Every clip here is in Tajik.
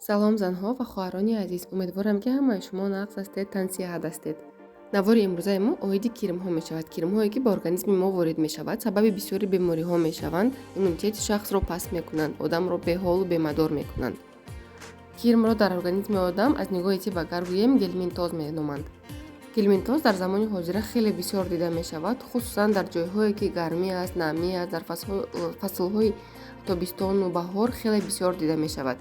салом занҳо ва хоҳарони азиз, умедворам ки ҳамаи шумо нағз ҳастед, тансиҳат ҳастед. навори имрӯзаи мо оиди киримҳо мешавад. Киримҳое ки ба организми мо ворид мешавад, сабаби бисёри бемориҳо мешаванд, иммунитети шахсро паст мекунанд, одамро беҳолу бемадор мекунанд. киримро дар организми одам аз нигоҳи тиб агар гӯем гелминтоз меноманд. гелминтоз дар замони ҳозира хеле бисёр дида мешавад, хусусан дар ҷойҳое ки гармӣ аст, намӣ аст, дар фаслҳои тобистону баҳор хеле бисёр дида мешавад.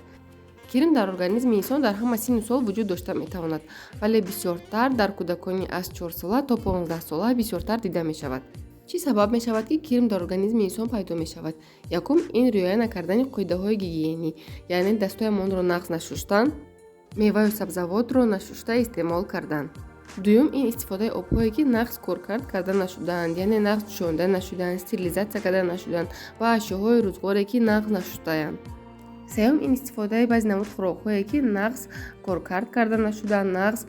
кирим дар организми инсон дар ҳама синну сол вуҷуд дошта метавонад, вале бисёртар дар кӯдакони аз 4 сола то 15 сола бисёртар дида мешавад. чӣ сабаб мешавад ки кирим дар организми инсон пайдо мешавад? якум, ин риоя накардани қоидаҳои гигиенӣ, яъне дастҳоямонро нағз нашуштан, меваю сабзавотро нашушта истеъмол кардан. дуюм, ин истифодаи обҳое ки нағз коркард карда нашудаанд, яъне нағз ҷӯшонда нашудаанд, стерилизатсия карда нашудаанд ва ашёҳои рӯзгоре ки нағз нашуштаанд. сеюм, ин истифодаи баъзе намуд хӯрокҳое ки нағз коркард карда нашудаанд, нағз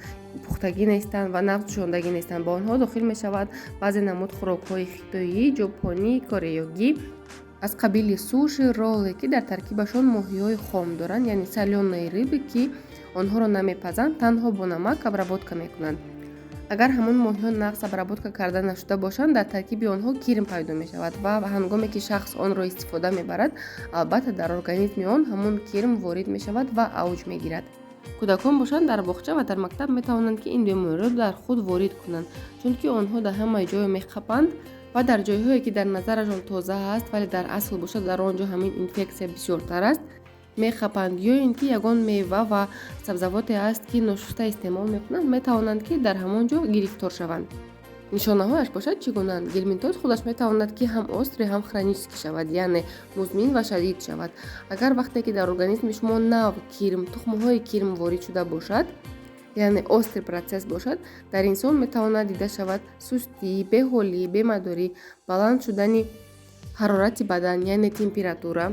пухтагӣ нестанд ва нағз ҷӯшондагӣ нестанд. Ба онҳо дохил мешавад баъзе намуд хӯрокҳои хитоӣ, ҷопонӣ, кореёгӣ аз қабили суши, ролле ки дар таркибашон моҳиҳои хом доранд, яъне солёные рыбы ки онҳоро намепазанд, танҳо бо намак обработка мекунанд. агар ҳамон моҳиҳо нағз обработка карда нашуда бошанд, дар таркиби онҳо кирим пайдо мешавад ва ҳангоме ки шахс онро истифода мебарад, албатта дар организми он ҳамон кирим ворид мешавад ва авҷ мегирад. кӯдакон бошанд, дар боғча ва дар мактаб метавонанд ки ин бемориро дар худ ворид кунанд, чунки онҳо дар ҳамаи ҷое мехапанд ва дар ҷойҳое ки дар назарашон тоза аст, вале дар асл бошад дар он ҷо ҳамин инфексия бисёртар аст, мехапанд, ё ин ки ягон мева ва сабзавоте аст ки ношуста истеъмол мекунанд, метавонанд ки дар ҳамон ҷо гирифтор шаванд. нишонаҳояш бошад чӣ гунаанд? гелминтоз худаш метавонад ки ҳам остри, ҳам хронически шавад, яъне музмин ва шадид шавад. агар вақте ки дар организми шумо нав кирим, тухмҳои кирим ворид шуда бошад, яъне остри процесс бошад, дар инсон метавонад дида шавад сустӣ, беҳолӣ, бемадорӣ, баланд шудани ҳарорати бадан, яъне температура,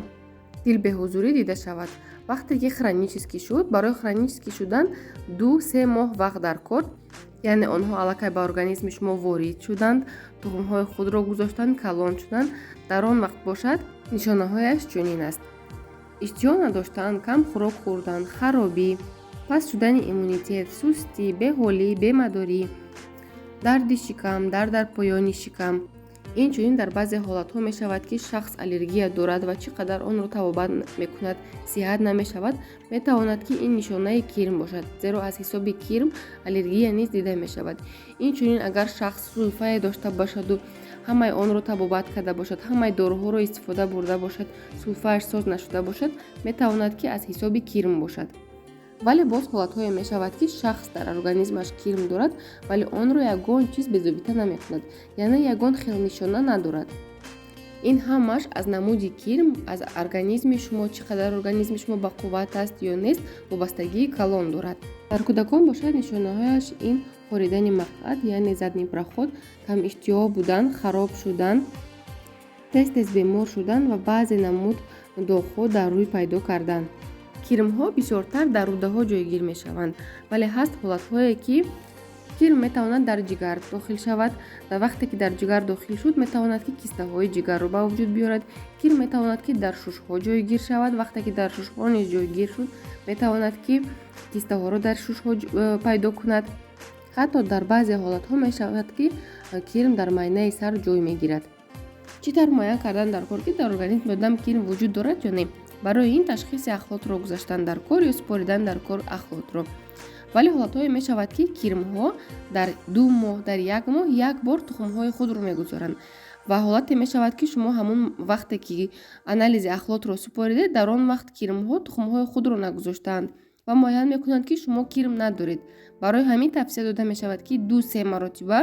дилбеҳузурӣ дида шавад. вақте ки хронически шуд, барои хронически шудан 2-3 моҳ вақт дар кор, яъне онҳо аллакай ба организми шумо ворид шуданд, тухмҳои худро гузоштанд, калон шуданд, дар он вақт бошад, нишонаҳояш чунин аст: иштиҳо надоштан, кам хӯрок хӯрдан, харобӣ, паст шудани иммунитет, сустӣ, беҳолӣ, бемадорӣ, дарди шикам, дард дар поёни шикам. инчунин дар баъзе ҳолатҳо мешавад ки шахс аллергия дорад ва чӣ қадар онро табобат мекунад, сиҳат намешавад, метавонад ки ин нишонаи кирм бошад, зеро аз ҳисоби кирм аллергия низ дида мешавад. инчунин агар шахс сӯйфае дошта бошаду ҳамаи онро табобат карда бошад, ҳамаи доруҳоро истифода бурда бошад, сӯйфааш соз нашуда бошад, метавонад ки аз ҳисоби кирм бошад. вале боз ҳолатҳое мешавад ки шахс дар организмаш кирм дорад, вале онро ягон чиз безобита намекунад, яъне ягон хелнишона надорад. ин ҳамаш аз намуди кирм, аз организми шумо, чӣ қадар организми шумо бақувват аст ё нест, вобастагии калон дорад. дар кӯдакон бошад, нишонаҳояш ин хоридани мақъад, яъне задни проход, камиштиҳо будан, хароб шудан, тез бемор шудан ва баъзе намуд доғҳо дар рӯй пайдо кардан. киримҳо бисёртар дар рӯдаҳо ҷойгир мешаванд, вале ҳаст ҳолатҳое ки кирм метавонад дар ҷигар дохил шавад. дар вақте ки дар ҷигар дохил шуд, метавонад ки кистаҳои ҷигарро ба вуҷуд биёрад. кирм метавонад ки дар шушҳо ҷойгир шавад. вақте ки дар шушҳо низ ҷойгир шуд, метавонад ки кистаҳоро дар шушҳо пайдо кунад. ҳатто дар баъзе ҳолатҳо мешавад ки кирм дар майнаи сар ҷой мегирад. чӣ тавр муайян кардан дар кор ки дар организми одам кирм вуҷуд дорад ё не? барои ин ташхиси ахлотро гузаштан дар кор ё супоридан дар кор ахлотро. вале ҳолатҳое мешавад ки кирмҳо дар 2 моҳ, дар 1 моҳ як бор тухмҳои худро мегузоранд ва ҳолате мешавад ки шумо ҳамон вақте ки анализи ахлотро супоридед, дар он вақт кирмҳо тухмҳои худро нагузоштаанд ва муайян мекунанд ки шумо кирм надоред. барои ҳамин тавсия дода мешавад ки 2-3 маротиба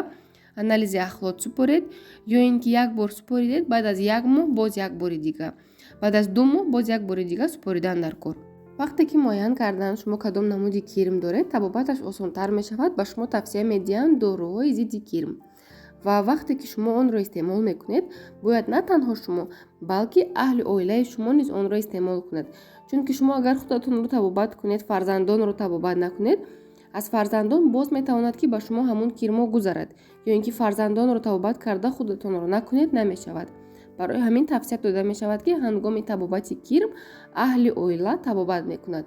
анализи ахлот супоред, ё ин ки як бор супоридед, баъд аз 1 моҳ боз як бори дига, баъд аз 2 моҳ боз як бори дига супоридан дар кор. вақте ки муайян кардан шумо кадом намуди кирм доред, табобаташ осонтар мешавад. ба шумо тавсия медиҳанд доруҳои зидди кирм ва вақте ки шумо онро истеъмол мекунед, бояд на танҳо шумо, балки аҳли оилаи шумо низ онро истеъмол кунад, чунки шумо агар худатонро табобат кунед, фарзандонро табобат накунед, аз фарзандон боз метавонад ки ба шумо ҳамон кирмо гузарад, ё ин ки фарзандонро табобат карда худатонро накунед, намешавад. барои ҳамин тавсия дода мешавад ки ҳангоми табобати кирм аҳли оила табобат мекунад.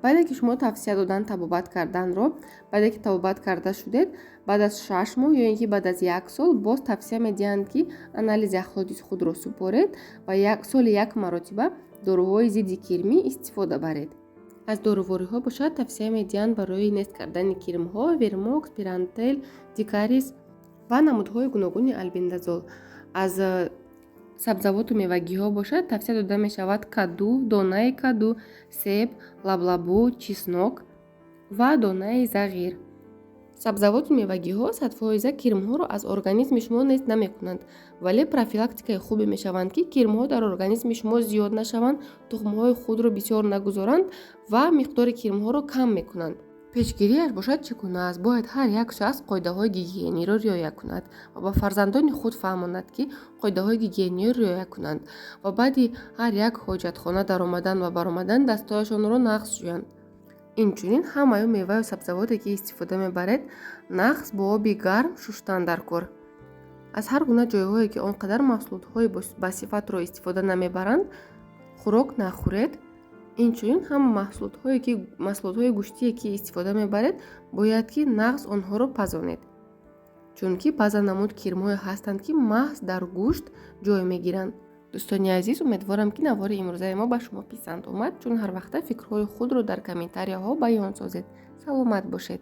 баъде ки шумо тавсия додан табобат карданро, баъде ки табобат карда шудед, баъд аз 6 моҳ ё ин ки баъд аз 1 сол боз тавсия медиҳанд ки анализи ахлоти худро супоред ва соли 1 маротиба доруҳои зидди кирмӣ истифода баред. аз дорувориҳо бошад тавсия медиҳанд барои нест кардани кирмҳо вермокс, пирантел, дикарис ва намудҳои гуногуни албендазол. аз сабзавоту мевагиҳо бошад тавсия дода мешавад каду, донаи каду, себ, лаблабу, чиснок ва донаи зағир. сабзавоту мевагиҳо 100% кирмҳоро аз организми шумо нест намекунанд, вале профилактикаи хубе мешаванд ки кирмҳо дар организми шумо зиёд нашаванд, тухмҳои худро бисёр нагузоранд ва миқдори кирмҳоро кам мекунанд. пешгирияш бошад чӣ гуна аст? Бояд ҳар як шахс қоидаҳои гигиениро риоя кунад ва ба фарзандони худ фаҳмонад ки қоидаҳои гигиениро риоя кунанд ва баъди ҳар як ҳоҷатхона даромадан ва баромадан дастҳояшонро нағз ҷӯянд. инчунин ҳамаи меваю сабзавоте ки истифода мебаред нағз бо оби гарм шуштан дар кор. аз ҳар гуна ҷойҳое ки он қадар маҳсулотҳои басифатро истифода намебаранд хӯрок нахӯред. инчунин ҳама маҳсулотҳои гӯштие ки истифода мебаред бояд ки нағз онҳоро пазонед, чунки баъзан намуд кирмҳое ҳастанд ки маҳз дар гӯшт ҷой мегиранд. дӯстони азиз, умедворам ки навори имрӯзаи мо ба шумо писанд омад, чун ҳар вақта фикрҳои худро дар комментарияҳо баён созед. саломат бошед.